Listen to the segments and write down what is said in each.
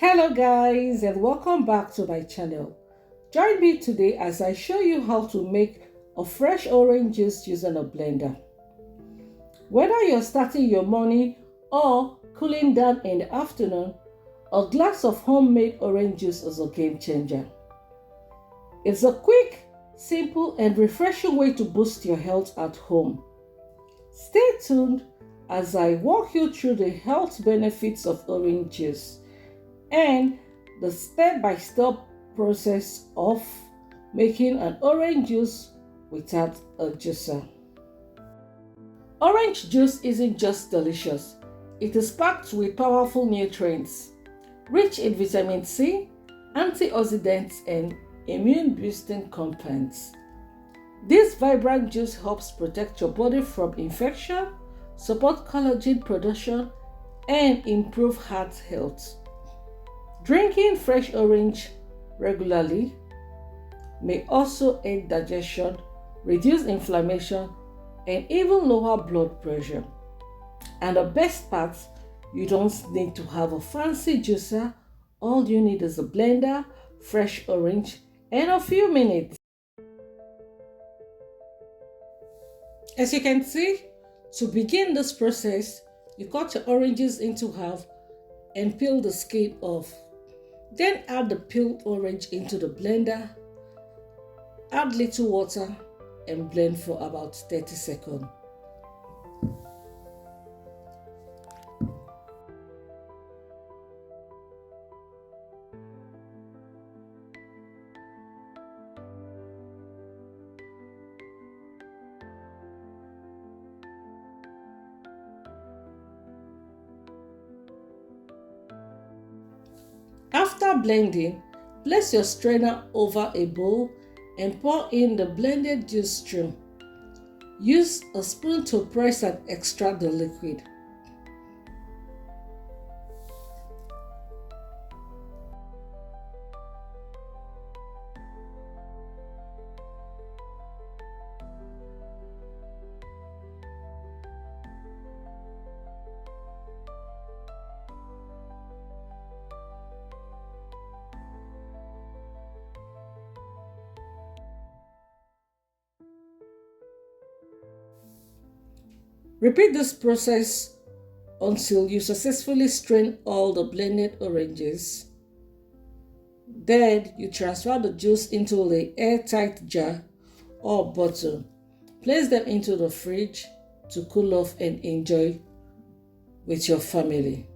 Hello guys and welcome back to my channel. Join me today as I show you how to make a fresh orange juice using a blender. Whether you're starting your morning or cooling down in the afternoon, a glass of homemade orange juice is a game changer. It's a quick, simple and refreshing way to boost your health at home. Stay tuned as I walk you through the health benefits of orange juice and the step-by-step process of making an orange juice without a juicer. Orange juice isn't just delicious, it is packed with powerful nutrients, rich in vitamin C, antioxidants, and immune-boosting compounds. This vibrant juice helps protect your body from infection, support collagen production, and improve heart health. Drinking fresh orange regularly may also aid digestion, reduce inflammation, and even lower blood pressure. And the best part, you don't need to have a fancy juicer. All you need is a blender, fresh orange, and a few minutes. As you can see, to begin this process, you cut your oranges into half and peel the skin off. Then add the peeled orange into the blender, add little water and blend for about 30 seconds. After blending, place your strainer over a bowl and pour in the blended juice stream. Use a spoon to press and extract the liquid. Repeat this process until you successfully strain all the blended oranges. Then you transfer the juice into an airtight jar or bottle. Place them into the fridge to cool off and enjoy with your family.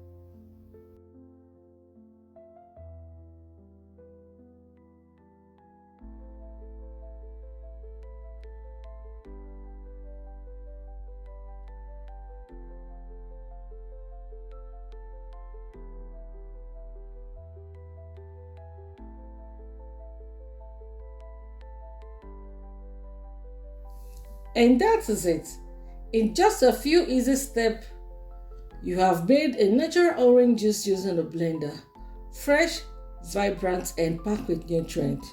And that is it. In just a few easy steps, you have made a natural orange juice using a blender. Fresh, vibrant, and packed with nutrients.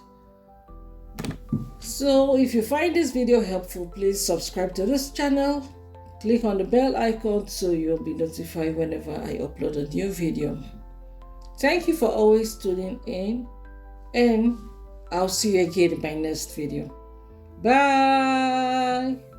So if you find this video helpful, please subscribe to this channel. Click on the bell icon so you'll be notified whenever I upload a new video. Thank you for always tuning in, and I'll see you again in my next video. Bye.